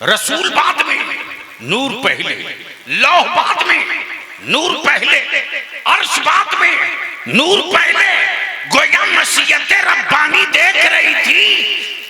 रसूल बाद में, नूर पहले, लौह बाद में, नूर पहले, अर्श बाद में, नूर पहले। गोया मसीहत रब्बानी देख रही थी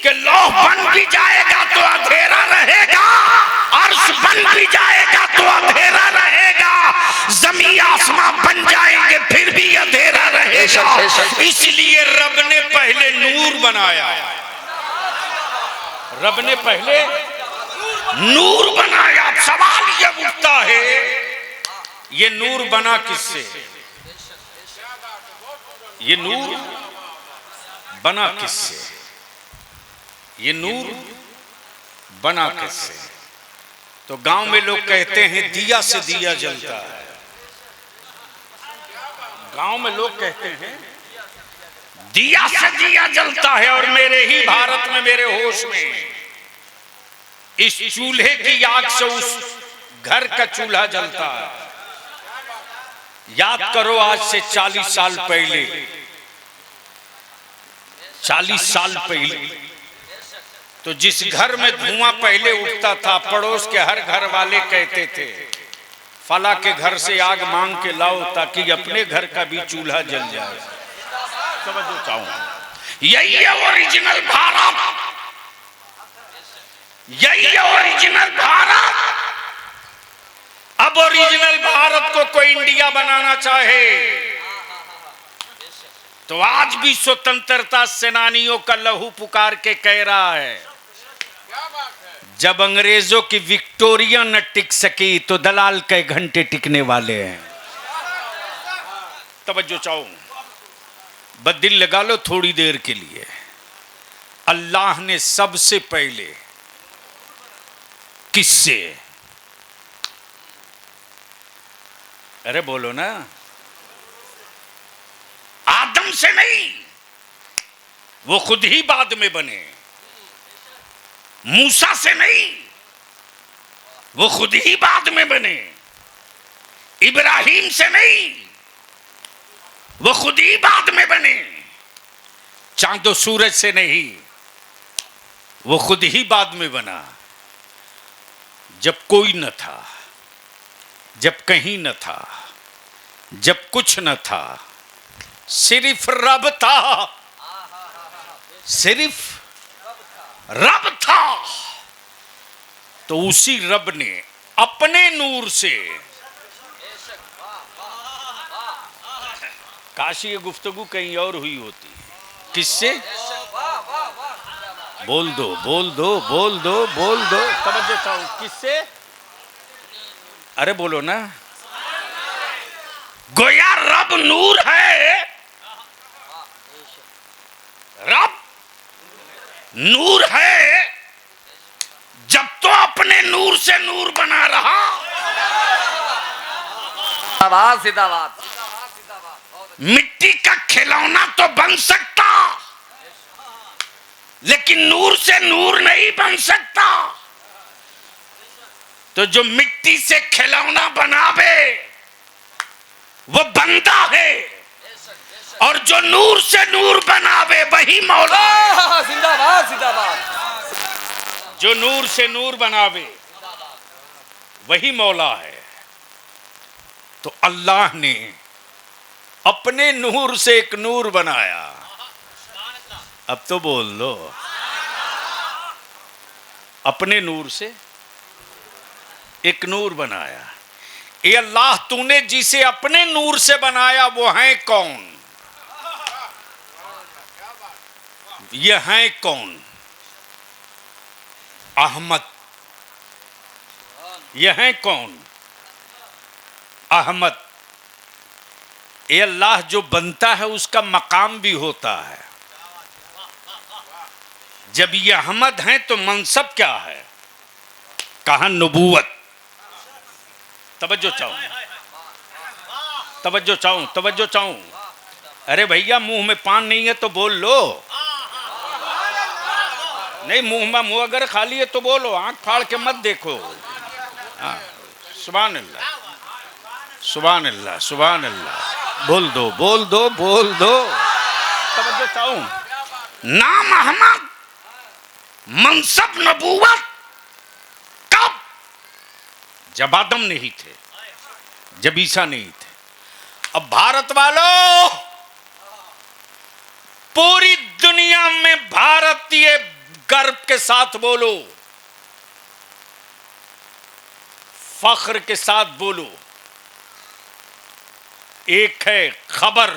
कि लौह बन भी जाएगा तो अंधेरा रहेगा, अर्श बन भी जाएगा तो अंधेरा रहेगा, जमीन आसमां बन जाएंगे फिर भी अंधेरा रहेगा। इसलिए रब ने पहले नूर बनाया, रब ने पहले नूर बनाया। सवाल यह उठता है, ये नूर बना किससे? ये नूर बना किससे? ये नूर बना किससे? तो गांव में लोग कहते हैं दिया से दिया जलता है। गांव में लोग कहते हैं दिया से दिया जलता है। और मेरे ही भारत में, मेरे होश में, इस चूल्हे की आग से उस घर का चूल्हा जलता है। याद करो आज से 40 साल पहले, 40 साल पहले तो जिस घर में धुआं पहले उठता था, पड़ोस के हर घर वाले कहते थे फला के घर से आग मांग के लाओ ताकि अपने घर का भी चूल्हा जल जाए। समझो चाहूं, यही है ओरिजिनल भारत, यही है ओरिजिनल भारत। अब ओरिजिनल भारत को कोई इंडिया बनाना चाहे तो आज भी स्वतंत्रता सेनानियों का लहू पुकार के कह रहा है, जब अंग्रेजों की विक्टोरिया न टिक सकी तो दलाल के घंटे टिकने वाले हैं। तवज्जो चाहूं, बस दिल लगा लो थोड़ी देर के लिए। अल्लाह ने सबसे पहले किससे? अरे बोलो ना, आदम से नहीं, वो खुद ही बाद में बने। मूसा से नहीं, वो खुद ही बाद में बने। इब्राहिम से नहीं, वो खुद ही बाद में बने। चांद और सूरज से नहीं, वो खुद ही बाद में बना। जब कोई न था, जब कहीं न था, जब कुछ न था, सिर्फ रब था, सिर्फ रब था। तो उसी रब ने अपने नूर से, काश ये गुफ्तगू कहीं और हुई होती। किससे? बोल दो, बोल दो, बोल दो, बोल दो। समझ देता हूं किससे? अरे बोलो ना। गोया रब नूर है, रब नूर है। जब तो अपने नूर से नूर बना रहा। जिंदाबाद। मिट्टी का खिलौना तो बन सकता, लेकिन नूर से नूर नहीं बन सकता। तो जो मिट्टी से खिलौना बनावे वो बंदा है, और जो नूर से नूर बनावे वही मौला है। जिंदाबाद जिंदाबाद। जो नूर से नूर बनावे वही मौला है। तो अल्लाह ने अपने नूर से एक नूर बनाया। अब तो बोल लो, अपने नूर से एक नूर बनाया। ये अल्लाह तूने जिसे अपने नूर से बनाया वो है कौन? ये है कौन? अहमद। ये है कौन? अहमद। ये अल्लाह जो बनता है उसका मकाम भी होता है। जब ये अहमद हैं तो मनसब क्या है? कहा नबूवत। तवज्जो चाहूं, तवज्जो चाहूं, तवज्जो चाहूं। अरे भैया मुंह में पान नहीं है तो बोल लो। नहीं, मुंह अगर खाली है तो बोलो, आंख फाड़ के मत देखो। सुभान अल्लाह, सुभान अल्लाह, सुभान अल्लाह। बोल दो, बोल दो, बोल दो। तवज्जो चाहूं। नाम अहमद, मनसब नबूवत, जब आदम नहीं थे, जब ईसा नहीं थे। अब भारत वालों, पूरी दुनिया में भारतीय गर्व के साथ बोलो, फख्र के साथ बोलो, एक है खबर,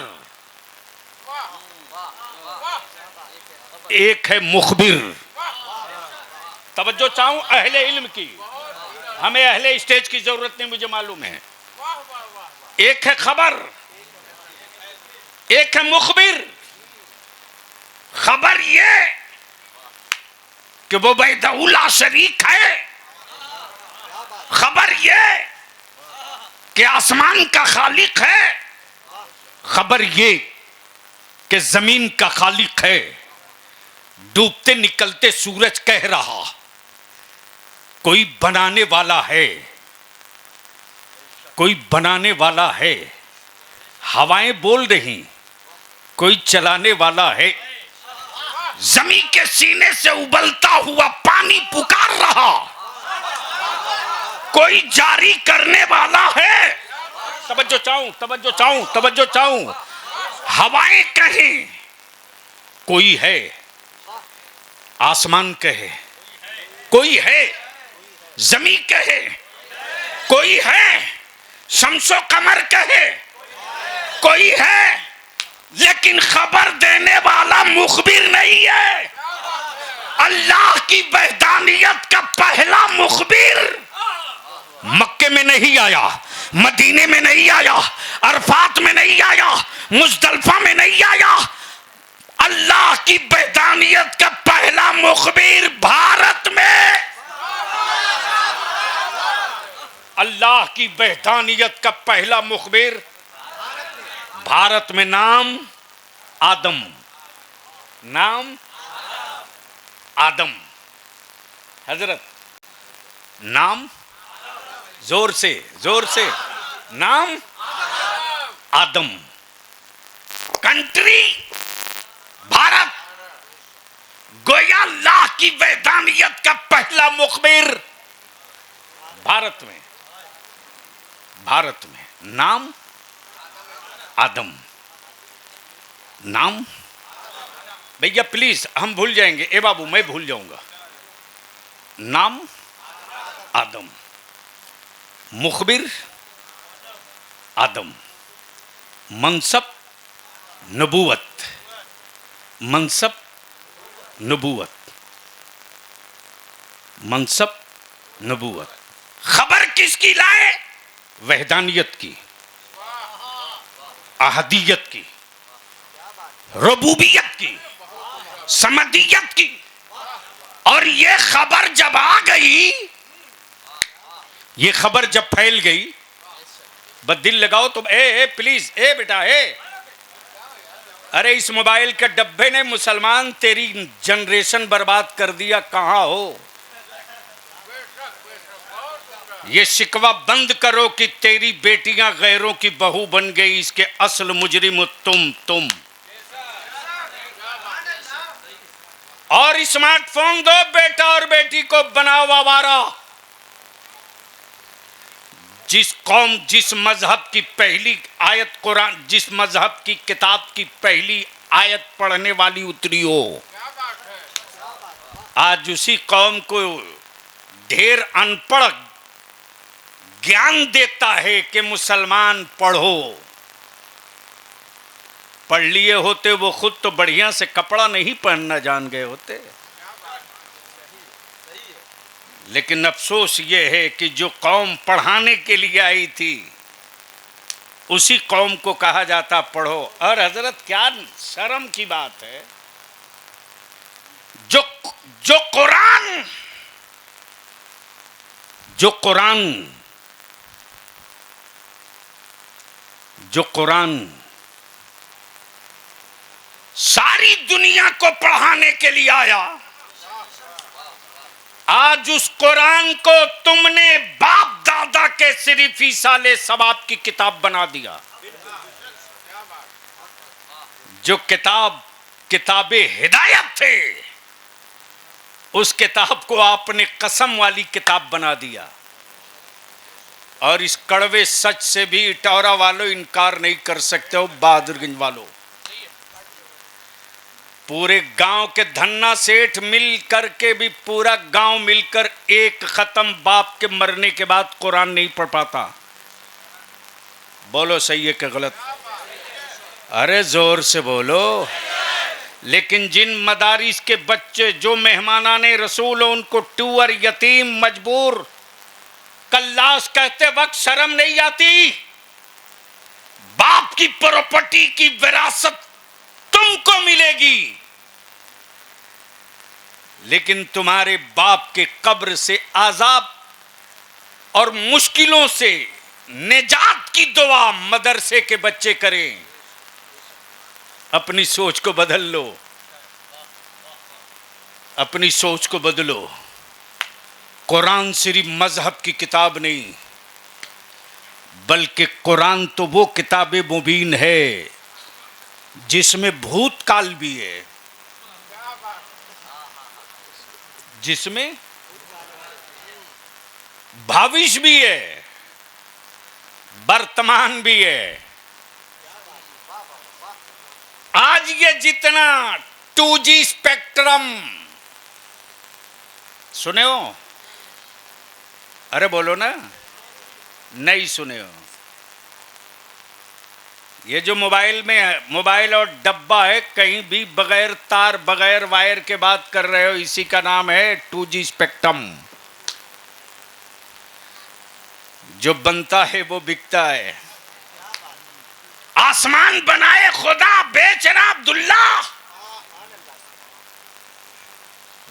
एक है मुखबिर। तवज्जो चाहूं अहले इल्म की, हमें अहले स्टेज की जरूरत नहीं, मुझे मालूम है। एक है खबर, एक है मुखबिर। खबर ये कि वो वहदहुल्ला शरीक है, खबर ये कि आसमान का खालिक है, खबर ये कि जमीन का खालिक है। डूबते निकलते सूरज कह रहा कोई बनाने वाला है, कोई बनाने वाला है। हवाएं बोल रही कोई चलाने वाला है। जमीन के सीने से उबलता हुआ पानी पुकार रहा कोई जारी करने वाला है। तवज्जो चाहूं, तवज्जो चाहूं, तवज्जो चाहूं। हवाएं कहें कोई है, आसमान कहे कोई है, जमीन कहे कोई है, शम्सो कमर कहे कोई है, लेकिन खबर देने वाला मुखबिर नहीं है। अल्लाह की वहदानियत का पहला मुखबिर मक्के में नहीं आया, मदीने में नहीं आया, अरफात में नहीं आया, मुजदलफा में नहीं आया। अल्लाह की वहदानियत का पहला मुखबिर भारत में, अल्लाह की वहदानियत का पहला मुखबिर भारत में। नाम आदम, नाम आदम। हजरत नाम, जोर से, जोर से, नाम आदम। कंट्री भारत। गोया अल्लाह की वहदानियत का पहला मुखबिर भारत में, भारत में। नाम आदम, नाम। भैया प्लीज, हम भूल जाएंगे। ए बाबू, मैं भूल जाऊंगा। नाम आदम, मुखबिर आदम, मनसब नबूवत, मनसब नबूवत, मनसब नबूवत। खबर किसकी लाए? वहदानियत की, अहदियत की, रबूबियत की, समदियत की। और ये खबर जब आ गई, ये खबर जब फैल गई, बस दिल लगाओ तुम। ए प्लीज, ए बेटा, अरे इस मोबाइल के डब्बे ने मुसलमान तेरी जनरेशन बर्बाद कर दिया। कहां हो? ये शिकवा बंद करो कि तेरी बेटियां गैरों की बहू बन गई। इसके असल मुजरिम तुम। और स्मार्टफोन दो बेटा और बेटी को, बनाओ आवारा। जिस कौम, जिस मजहब की पहली आयत कुरान, जिस मजहब की किताब की पहली आयत पढ़ने वाली उतरी हो, आज उसी कौम को ढेर अनपढ़ ज्ञान देता है कि मुसलमान पढ़ो। पढ़ लिए होते वो खुद तो बढ़िया से कपड़ा नहीं पहनना जान गए होते। लेकिन अफसोस ये है कि जो कौम पढ़ाने के लिए आई थी, उसी कौम को कहा जाता पढ़ो। और हजरत, क्या शर्म की बात है, जो कुरान, जो कुरान, जो कुरान सारी दुनिया को पढ़ाने के लिए आया, आज उस कुरान को तुमने बाप दादा के सिर्फ साले सवाब की किताब बना दिया। जो किताबे हिदायत थे, उस किताब को आपने कसम वाली किताब बना दिया। और इस कड़वे सच से भी इटौरा वालों इनकार नहीं कर सकते हो। बहादुरगंज वालों, पूरे गांव के धन्ना सेठ मिल करके भी पूरा गांव मिलकर एक खत्म बाप के मरने के बाद कुरान नहीं पढ़ पाता। बोलो सही है कि गलत? अरे जोर से बोलो। लेकिन जिन मदारिस के बच्चे जो मेहमानाने रसूल हो, उनको टूअर, यतीम, मजबूर, कल्लास कहते वक्त शर्म नहीं आती? बाप की प्रॉपर्टी की विरासत तुमको मिलेगी, लेकिन तुम्हारे बाप के कब्र से आजाब और मुश्किलों से निजात की दुआ मदरसे के बच्चे करें। अपनी सोच को बदल लो, अपनी सोच को बदलो। कुरान सिर्फ मजहब की किताब नहीं, बल्कि कुरान तो वो किताब मुबीन है जिसमें भूतकाल भी है, जिसमें भविष्य भी है, वर्तमान भी है। आज ये जितना 2G स्पेक्ट्रम सुने हो, अरे बोलो ना, नहीं सुने हो? ये जो मोबाइल में है, मोबाइल और डब्बा है, कहीं भी बगैर तार बगैर वायर के बात कर रहे हो, इसी का नाम है 2G स्पेक्ट्रम। जो बनता है वो बिकता है। आसमान बनाए खुदा, बेच रहा अब्दुल्ला।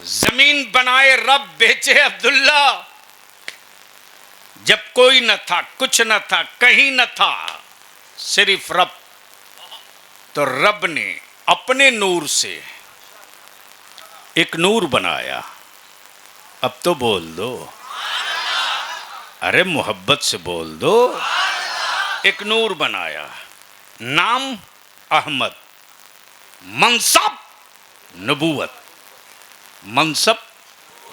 जमीन बनाए रब, बेचे अब्दुल्ला। जब कोई न था, कुछ न था, कहीं न था, सिर्फ रब, तो रब ने अपने नूर से एक नूर बनाया। अब तो बोल दो, अरे मोहब्बत से बोल दो। एक नूर बनाया, नाम अहमद, मनसब नबूवत, मनसब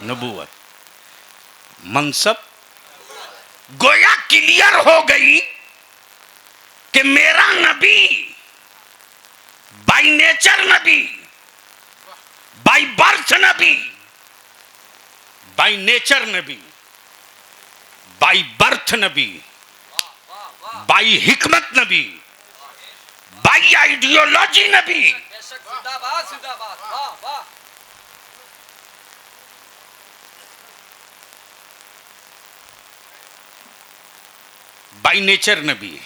नबूवत, मनसब। गोया क्लियर हो गई कि मेरा नबी by nature Nabi, by birth Nabi, by nature Nabi, by birth Nabi, by हिकमत नबी, बाई आइडियोलॉजी नबी। जिंदाबाद जिंदाबाद, वाह वाह। By nature Nabi,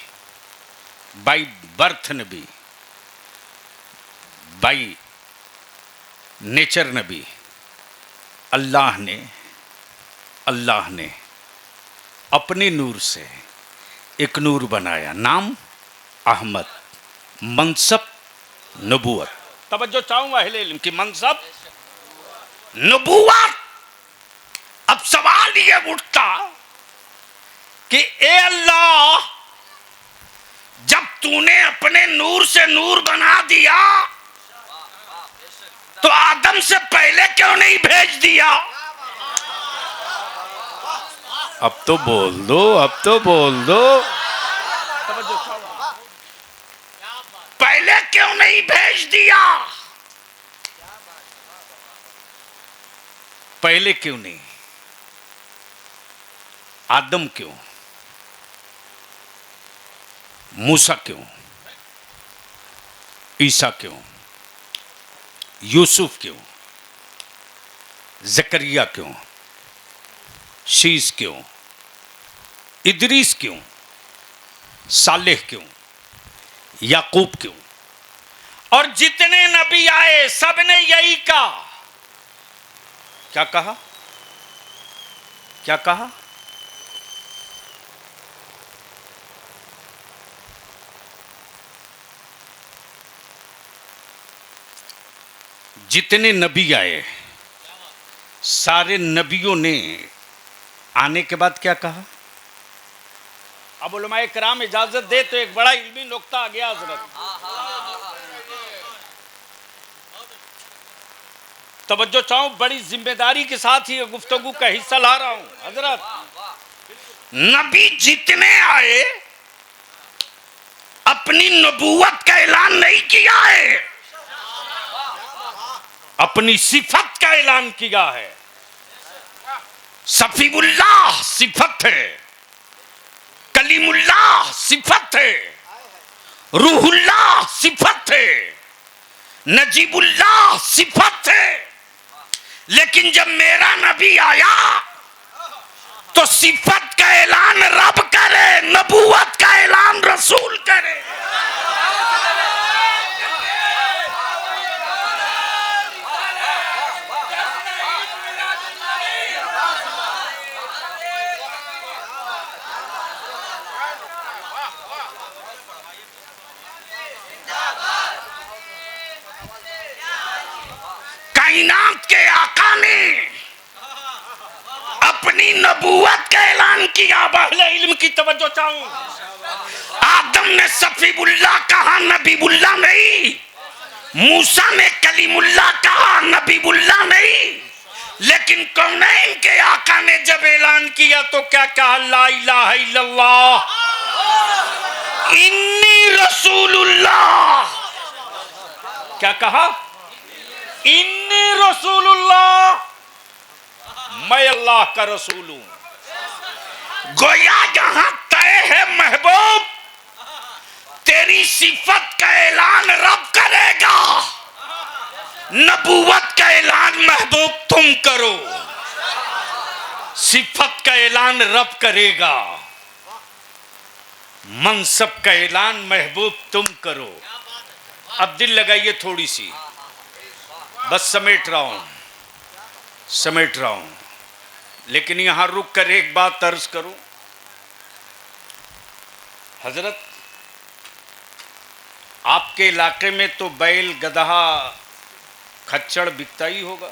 by birth Nabi, by nature नबी। अल्लाह ने अपने नूर से एक नूर बनाया, नाम अहमद, मनसब नबूवत। तवज्जो चाहूंगा अहले इल्म की, मनसब नबूवत। अब सवाल ये उठता कि ए अल्लाह, जब तूने अपने नूर से नूर बना दिया तो आदम से पहले क्यों नहीं भेज दिया? अब तो बोल दो, अब तो बोल दो। पहले क्यों नहीं भेज दिया? पहले क्यों नहीं? आदम क्यों? मूसा क्यों? ईसा क्यों? यूसुफ क्यों? जकरिया क्यों? शीस क्यों? इदरीस क्यों? सालेह क्यों? याकूब क्यों? और जितने नबी आए सबने यही कहा। क्या कहा? क्या कहा? जितने नबी आए सारे नबियों ने आने के बाद क्या कहा? अब उलमाए किराम इजाजत दे तो एक बड़ा इल्मी नुक्ता आ गया हजरत। तवज्जो चाहूं, बड़ी जिम्मेदारी के साथ ही गुफ्तगू का हिस्सा ला रहा हूं हजरत। नबी जितने आए अपनी नबूवत का ऐलान नहीं किया है, अपनी सिफत का ऐलान किया है। सफीउल्लाह सिफत है, कलीमुल्लाह सिफत है, रूहुल्लाह सिफत है, नजीबुल्लाह सिफत है। लेकिन जब मेरा नबी आया तो सिफत का ऐलान रब करे, नबूवत का ऐलान रसूल करे। कायनात के आका ने अपनी नबूवत का ऐलान किया। अहले इल्म की तवज्जो चाहूं। आदम ने सफीउल्लाह कहा, नबीउल्लाह नहीं। मूसा ने कलीमुल्लाह कहा, नबीउल्लाह नहीं। लेकिन कौनैन के आका ने जब ऐलान किया तो क्या कहा? ला इलाहा इल्लल्लाह इन्नी रसूलुल्लाह। क्या कहा? इन्नी रसूलुल्लाह, मैं अल्लाह का रसूल हूं। गोया यहां तय है महबूब, तेरी सिफत का ऐलान रब करेगा, नबूवत का ऐलान महबूब तुम करो। सिफत का ऐलान रब करेगा, मनसब का ऐलान महबूब तुम करो। अब दिल लगाइए थोड़ी सी, बस समेट रहा हूं। लेकिन यहां रुक कर एक बात अर्ज करूं। हजरत, आपके इलाके में तो बैल, गधा, खच्चड़ बिकता ही होगा।